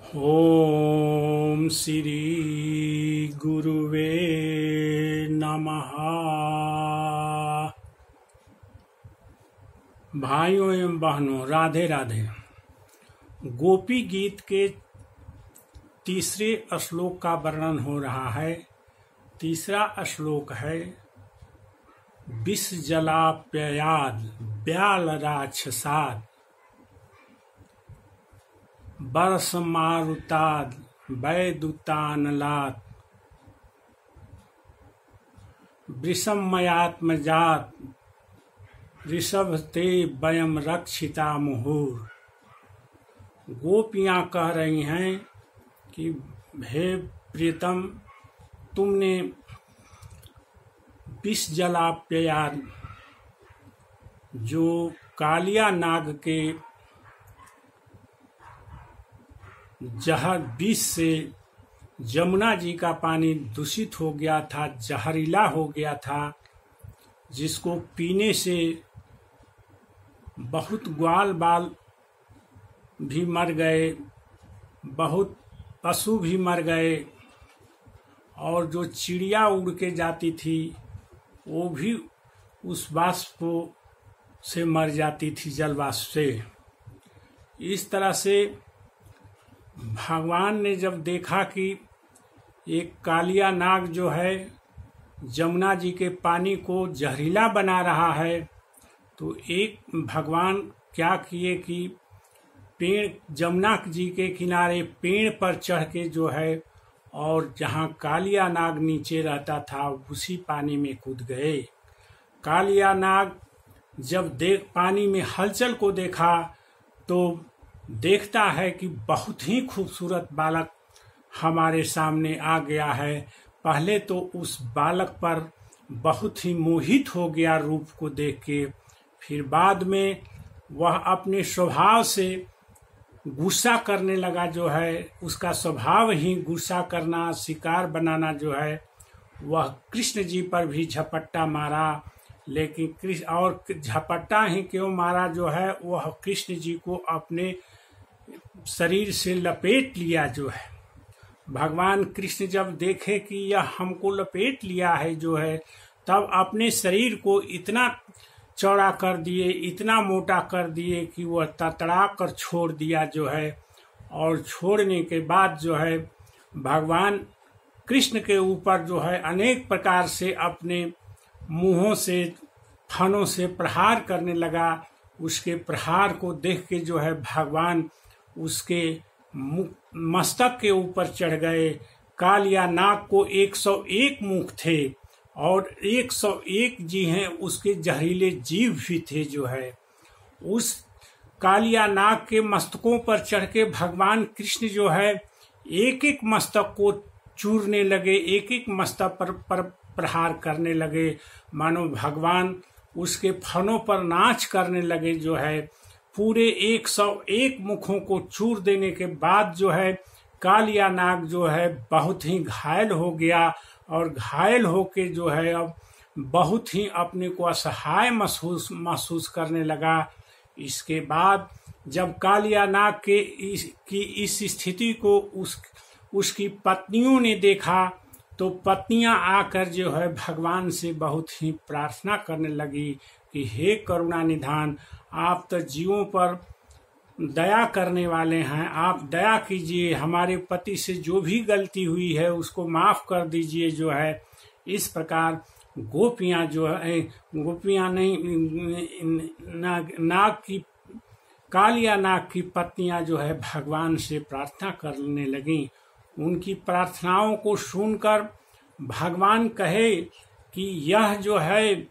ओम श्री गुरुवे नमः। भाइयों एवं बहनों, राधे राधे। गोपी गीत के तीसरे श्लोक का वर्णन हो रहा है। तीसरा श्लोक है विष जलाप्ययाद ब्याल राक्षसाद बरस मारुताद वैदुतानलात वृषमयात्मजात ऋषभ ते वयम रक्षिता मुहुर। गोपियां कह रही हैं कि हे प्रियतम, तुमने विष जलाप्ययाद, जो कालिया नाग के जहर विष से जमुना जी का पानी दूषित हो गया था, जहरीला हो गया था, जिसको पीने से बहुत ग्वाल बाल भी मर गए, बहुत पशु भी मर गए, और जो चिड़िया उड़ के जाती थी वो भी उस वाष्प से मर जाती थी, जल वाष्प से। इस तरह से भगवान ने जब देखा कि एक कालिया नाग जो है जमुना जी के पानी को जहरीला बना रहा है, तो एक भगवान क्या किए कि पेड़, जमुना जी के किनारे पेड़ पर चढ़ के जो है, और जहाँ कालिया नाग नीचे रहता था उसी पानी में कूद गए। कालिया नाग जब पानी में हलचल को देखा तो देखता है कि बहुत ही खूबसूरत बालक हमारे सामने आ गया है। पहले तो उस बालक पर बहुत ही मोहित हो गया रूप को देख के, फिर बाद में वह अपने स्वभाव से गुस्सा करने लगा। जो है उसका स्वभाव ही गुस्सा करना, शिकार बनाना जो है, वह कृष्ण जी पर भी झपट्टा मारा। लेकिन कृष्ण, और झपट्टा ही क्यों मारा, जो है वह कृष्ण जी को अपने शरीर से लपेट लिया। जो है भगवान कृष्ण जब देखे कि यह हमको लपेट लिया है जो है, तब अपने शरीर को इतना चौड़ा कर दिए, इतना मोटा कर दिए कि वह तड़तड़ा कर छोड़ दिया जो है। और छोड़ने के बाद जो है भगवान कृष्ण के ऊपर जो है अनेक प्रकार से अपने मुंहों से, फनों से प्रहार करने लगा। उसके प्रहार को देख के जो है भगवान उसके मस्तक के ऊपर चढ़ गए। कालिया नाग को 101 मुख थे और 101 जी हैं उसके जहरीले जीव भी थे। जो है उस कालिया नाग के मस्तकों पर चढ़ के भगवान कृष्ण जो है एक एक मस्तक को चूरने लगे, एक एक मस्तक पर प्रहार करने लगे, मानो भगवान उसके फनों पर नाच करने लगे। जो है पूरे 101 मुखों को चूर देने के बाद जो है कालिया नाग जो है बहुत ही घायल हो गया, और घायल होके जो है अब बहुत ही अपने को असहाय महसूस करने लगा। इसके बाद जब कालिया नाग के इस स्थिति को उसकी पत्नियों ने देखा, तो पत्नियां आकर जो है भगवान से बहुत ही प्रार्थना करने लगी कि हे करुणा निधान, आप तो जीवों पर दया करने वाले हैं, आप दया कीजिए, हमारे पति से जो भी गलती हुई है उसको माफ कर दीजिए। जो है इस प्रकार गोपियां जो है, गोपियां नहीं, नाग की, कालिया नाग की पत्नियां जो है भगवान से प्रार्थना करने लगीं। उनकी प्रार्थनाओं को सुनकर भगवान कहे कि यह जो है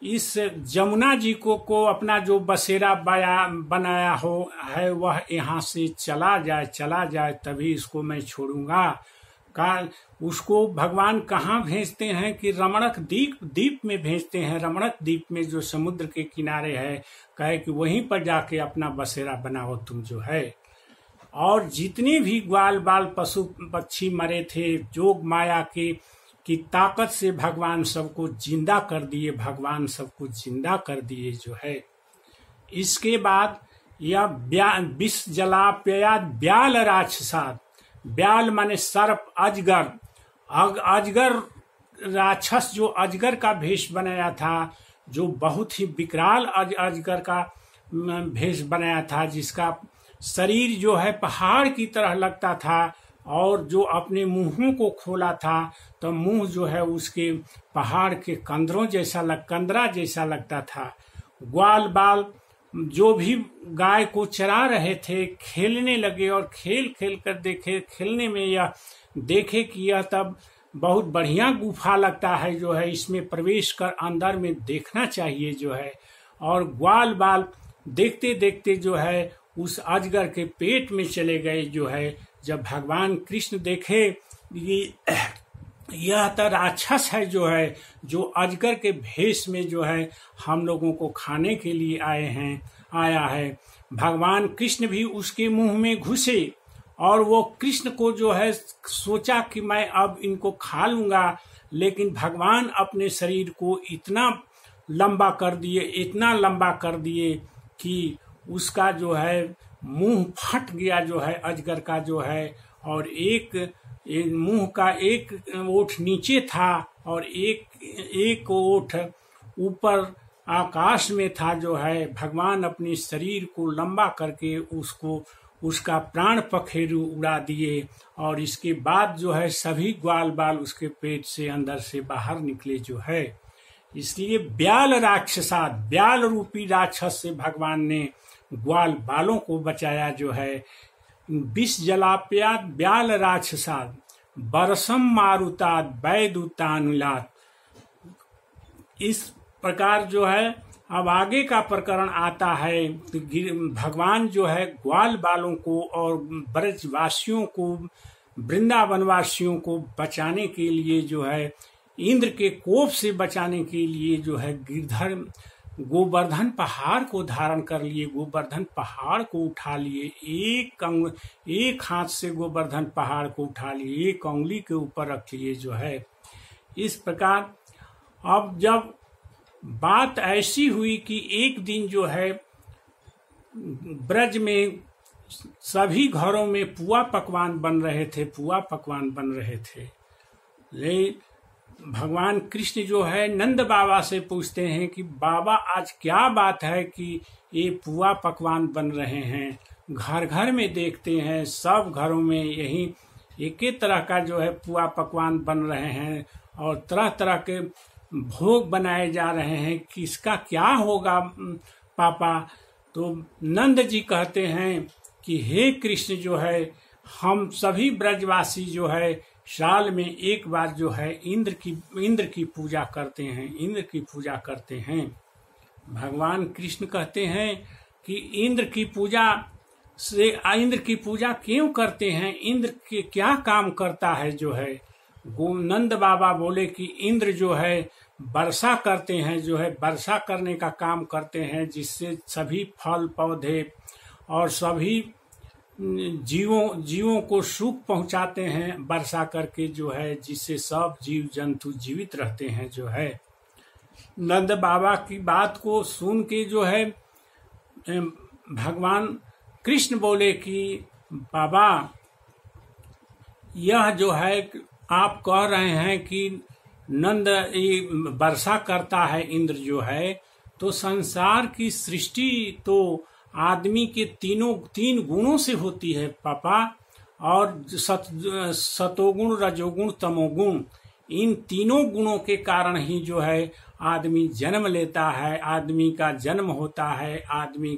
इस जमुना जी को अपना जो बसेरा बनाया हो है वह यहाँ से चला जाए तभी इसको मैं छोड़ूंगा। उसको भगवान कहाँ भेजते हैं कि रमणक द्वीप में भेजते हैं। रमणक द्वीप में जो समुद्र के किनारे है, कहे कि वहीं पर जाके अपना बसेरा बनाओ तुम जो है। और जितने भी ग्वाल बाल पशु पक्षी मरे थे, जोग माया की ताकत से भगवान सबको जिंदा कर दिए, भगवान सबको जिंदा कर दिए। जो है इसके बाद यह विष जलाप्ययाद ब्याल राक्षसाद, ब्याल माने सर्प, अजगर। अजगर राक्षस जो अजगर का भेष बनाया था, जो बहुत ही विकराल अजगर का भेष बनाया था, जिसका शरीर जो है पहाड़ की तरह लगता था, और जो अपने मुंहों को खोला था तो मुंह जो है उसके पहाड़ के कंदरा जैसा लगता था। ग्वाल बाल जो भी गाय को चरा रहे थे खेलने लगे, और खेल कर खेलने में यह देखे कि यह तब बहुत बढ़िया गुफा लगता है, जो है इसमें प्रवेश कर अंदर में देखना चाहिए जो है। और ग्वाल बाल देखते देखते जो है उस अजगर के पेट में चले गए जो है। जब भगवान कृष्ण देखे यह तो राक्षस है जो है, जो अजगर के भेष में जो है हम लोगों को खाने के लिए आया है। भगवान कृष्ण भी उसके मुंह में घुसे, और वो कृष्ण को जो है सोचा कि मैं अब इनको खा लूंगा, लेकिन भगवान अपने शरीर को इतना लंबा कर दिए कि उसका जो है मुंह फट गया जो है अजगर का जो है, और एक मुंह का एक ओठ नीचे था और एक ओठ ऊपर आकाश में था जो है। भगवान अपने शरीर को लंबा करके उसका प्राण पखेरु उड़ा दिए, और इसके बाद जो है सभी ग्वाल बाल उसके पेट से अंदर से बाहर निकले जो है। इसलिए ब्याल रूपी राक्षस से भगवान ने ग्वाल बालों को बचाया जो है। विष जलाप्यात ब्याल राक्षसात बरसम मारुतात वैदुतानुलात। इस प्रकार जो है अब आगे का प्रकरण आता है। भगवान जो है ग्वाल बालों को और ब्रजवासियों को, वृंदावन वासियों को बचाने के लिए जो है, इंद्र के कोप से बचाने के लिए जो है गिरधर गोवर्धन पहाड़ को धारण कर लिए, गोवर्धन पहाड़ को उठा लिए। एक हाथ से गोवर्धन पहाड़ को उठा लिए, एक उंगली के ऊपर रख लिए जो है। इस प्रकार अब जब बात ऐसी हुई कि एक दिन जो है ब्रज में सभी घरों में पुआ पकवान बन रहे थे। ले भगवान कृष्ण जो है नंद बाबा से पूछते हैं कि बाबा आज क्या बात है कि ये पुआ पकवान बन रहे हैं। घर घर में देखते हैं, सब घरों में यही एक ही तरह का जो है पुआ पकवान बन रहे हैं, और तरह तरह के भोग बनाए जा रहे हैं, किसका क्या होगा पापा। तो नंद जी कहते हैं कि हे कृष्ण जो है, हम सभी ब्रजवासी जो है साल में एक बार जो है इंद्र की पूजा करते हैं। भगवान कृष्ण कहते हैं कि इंद्र की पूजा क्यों करते हैं, इंद्र के क्या काम करता है जो है। नंद बाबा बोले कि इंद्र जो है वर्षा करते हैं, जो है वर्षा करने का काम करते हैं, जिससे सभी फल पौधे और सभी जीवों को सुख पहुंचाते हैं वर्षा करके जो है, जिससे सब जीव जंतु जीवित रहते हैं जो है। नंद बाबा की बात को सुन के जो है भगवान कृष्ण बोले कि बाबा यह जो है आप कह रहे हैं कि नंद वर्षा करता है इंद्र जो है, तो संसार की सृष्टि तो आदमी के तीन गुणों से होती है पापा, और सतोगुण रजोगुण तमोगुण, इन तीनों गुणों के कारण ही जो है आदमी जन्म लेता है, आदमी का जन्म होता है। आदमी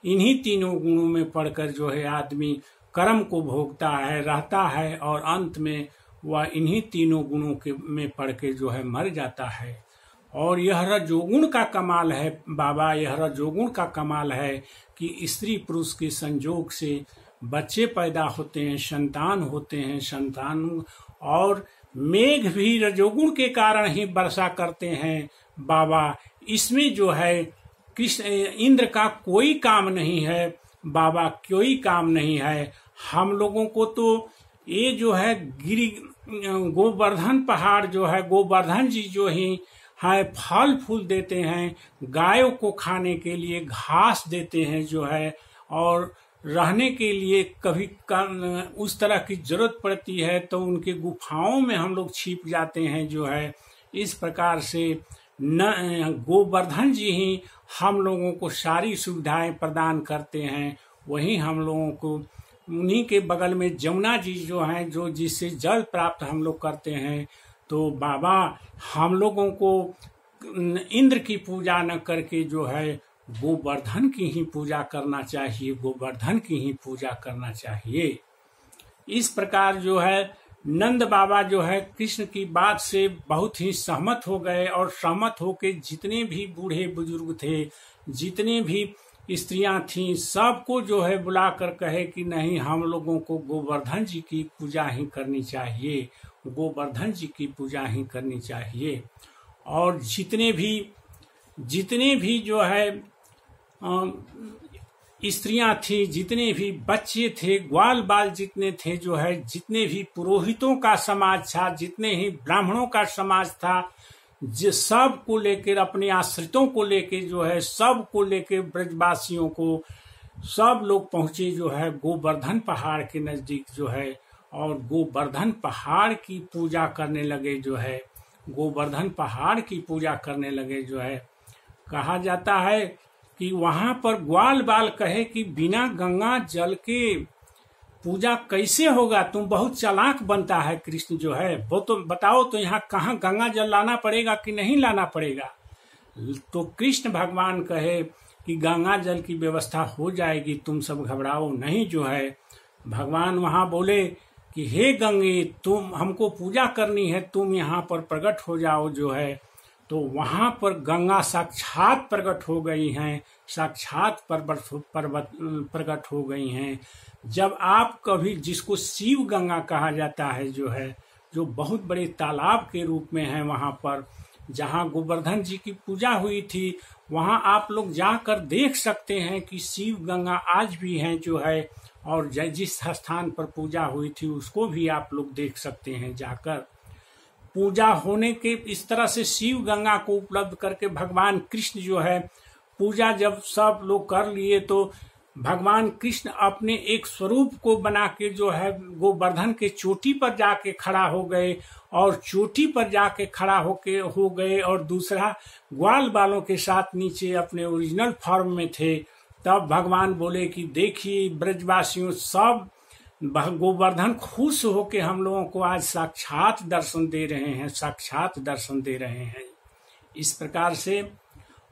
इन्हीं तीनों गुणों में पढ़कर जो है आदमी कर्म को भोगता है, रहता है, और अंत में वह इन्हीं तीनों गुणों के में पढ़ के जो है मर जाता है। और यह रजोगुण का कमाल है बाबा, यह रजोगुण का कमाल है कि स्त्री पुरुष के संयोग से बच्चे पैदा होते हैं, संतान होते हैं, संतान और मेघ भी रजोगुण के कारण ही वर्षा करते हैं बाबा। इसमें जो है कृष्ण इंद्र का कोई काम नहीं है बाबा, कोई काम नहीं है। हम लोगों को तो ये जो है गोवर्धन पहाड़ जो है, गोवर्धन जी जो ही है फल फूल देते हैं, गायों को खाने के लिए घास देते हैं जो है, और रहने के लिए कभी उस तरह की जरूरत पड़ती है तो उनके गुफाओं में हम लोग छिप जाते हैं जो है। इस प्रकार से न गोवर्धन जी ही हम लोगों को सारी सुविधाएं प्रदान करते हैं। वहीं हम लोगों को उन्हीं के बगल में जमुना जी जो हैं, जो जिससे जल प्राप्त हम लोग करते हैं। तो बाबा हम लोगों को इंद्र की पूजा न करके जो है गोवर्धन की ही पूजा करना चाहिए, गोवर्धन की ही पूजा करना चाहिए। इस प्रकार जो है नंद बाबा जो है कृष्ण की बात से बहुत ही सहमत हो गए और सहमत होके जितने भी बूढ़े बुजुर्ग थे, जितने भी स्त्रियां थीं, सबको जो है बुलाकर कहे कि नहीं, हम लोगों को गोवर्धन जी की पूजा ही करनी चाहिए, गोवर्धन जी की पूजा ही करनी चाहिए। और जितने भी जो है स्त्रियां थी, जितने भी बच्चे थे, ग्वाल बाल जितने थे जो है, जितने भी पुरोहितों का समाज था, जितने ही ब्राह्मणों का समाज था, सब को लेकर, अपने आश्रितों को लेकर जो है, सब को लेकर ब्रजवासियों को सब लोग पहुंचे जो है गोवर्धन पहाड़ के नजदीक जो है, और गोवर्धन पहाड़ की पूजा करने लगे जो है, गोवर्धन पहाड़ की पूजा करने लगे जो है। कहा जाता है कि वहां पर ग्वाल बाल कहे कि बिना गंगा जल के पूजा कैसे होगा, तुम बहुत चालाक बनता है कृष्ण जो है, वो तो बताओ तो यहाँ कहाँ गंगा जल लाना पड़ेगा कि नहीं लाना पड़ेगा। तो कृष्ण भगवान कहे कि गंगा जल की व्यवस्था हो जाएगी, तुम सब घबराओ नहीं जो है। भगवान वहां बोले कि हे गंगे, तुम हमको पूजा करनी है, तुम यहाँ पर प्रकट हो जाओ जो है। तो वहां पर गंगा साक्षात प्रकट हो गई हैं, साक्षात प्रकट हो गई हैं। जब आप कभी, जिसको शिव गंगा कहा जाता है जो है, जो बहुत बड़े तालाब के रूप में है वहां पर, जहां गोवर्धन जी की पूजा हुई थी, वहां आप लोग जाकर देख सकते हैं कि शिव गंगा आज भी है जो है, और जिस स्थान पर पूजा हुई थी उसको भी आप लोग देख सकते हैं जाकर। पूजा होने के इस तरह से शिव गंगा को उपलब्ध करके भगवान कृष्ण जो है, पूजा जब सब लोग कर लिए तो भगवान कृष्ण अपने एक स्वरूप को बना के जो है गोवर्धन के चोटी पर जाके खड़ा हो गए, और चोटी पर जाके खड़ा हो गए, और दूसरा ग्वाल बालों के साथ नीचे अपने ओरिजिनल फॉर्म में थे। तब भगवान बोले कि देखिए ब्रजवासियों, सब गोवर्धन खुश होके हम लोगों को आज साक्षात दर्शन दे रहे हैं, साक्षात दर्शन दे रहे हैं। इस प्रकार से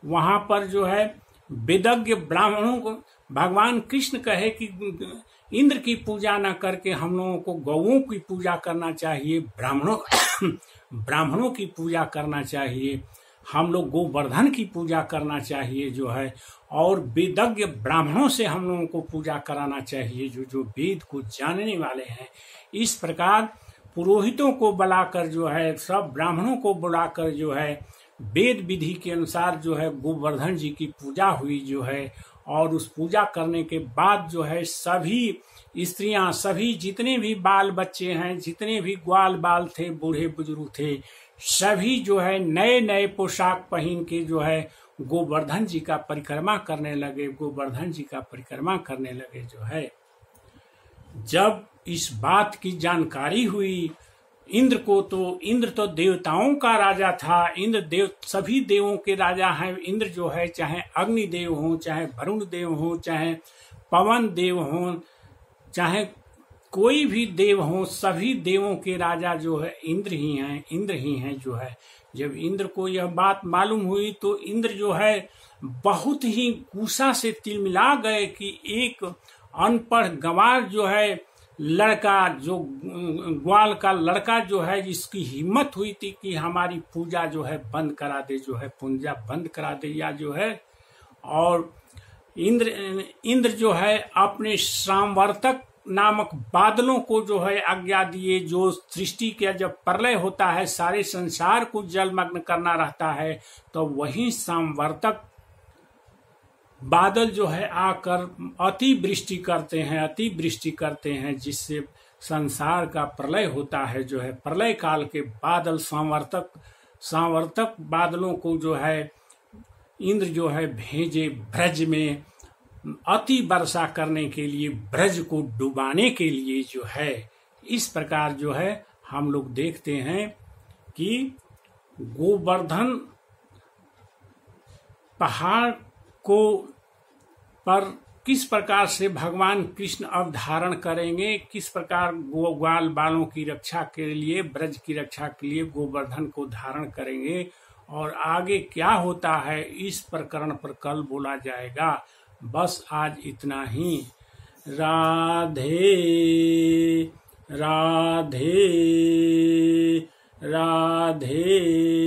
वहां पर जो है वेदज्ञ ब्राह्मणों को भगवान कृष्ण कहे कि इंद्र की पूजा न करके हम लोगों को गौओं की पूजा करना चाहिए, ब्राह्मणों की पूजा करना चाहिए, हम लोग गोवर्धन की पूजा करना चाहिए जो है, और वेदज्ञ ब्राह्मणों से हम लोगों को पूजा कराना चाहिए, जो वेद को जानने वाले हैं। इस प्रकार पुरोहितों को बुलाकर जो है, सब ब्राह्मणों को बुलाकर जो है, वेद विधि के अनुसार जो है गोवर्धन जी की पूजा हुई जो है। और उस पूजा करने के बाद जो है सभी स्त्रियां, सभी जितने भी बाल बच्चे हैं, जितने भी ग्वाल बाल थे, बूढ़े बुजुर्ग थे, सभी जो है नए नए पोशाक पहन के जो है गोवर्धन जी का परिक्रमा करने लगे, गोवर्धन जी का परिक्रमा करने लगे जो है। जब इस बात की जानकारी हुई इंद्र को, तो इंद्र तो देवताओं का राजा था, इंद्र देव सभी देवों के राजा हैं। इंद्र जो है चाहे अग्निदेव हो, चाहे वरुण देव हो, चाहे पवन देव हो, चाहे कोई भी देव हो, सभी देवों के राजा जो है इंद्र ही हैं, इंद्र ही हैं जो है। जब इंद्र को यह बात मालूम हुई तो इंद्र जो है बहुत ही गुस्सा से तिलमिला गए कि एक अनपढ़ गंवार जो है लड़का, जो ग्वाल का लड़का जो है, जिसकी हिम्मत हुई थी कि हमारी पूजा जो है बंद करा दे, जो है पूजा बंद करा दे या जो है। और इंद्र जो है अपने सामवर्तक नामक बादलों को जो है आज्ञा दिए, जो सृष्टि का जब प्रलय होता है, सारे संसार को जलमग्न करना रहता है, तो वही सामवर्तक बादल जो है आकर अति वृष्टि करते हैं, जिससे संसार का प्रलय होता है जो है। प्रलय काल के बादल सामवर्तक बादलों को जो है इंद्र जो है भेजे ब्रज में, अति वर्षा करने के लिए, ब्रज को डुबाने के लिए जो है, इस प्रकार जो है हम लोग देखते हैं कि गोवर्धन पहाड़ को पर किस प्रकार से भगवान कृष्ण अब धारण करेंगे, किस प्रकार ग्वाल बालों की रक्षा के लिए, ब्रज की रक्षा के लिए गोवर्धन को धारण करेंगे, और आगे क्या होता है इस प्रकरण पर कल बोला जाएगा। बस आज इतना ही। राधे राधे राधे।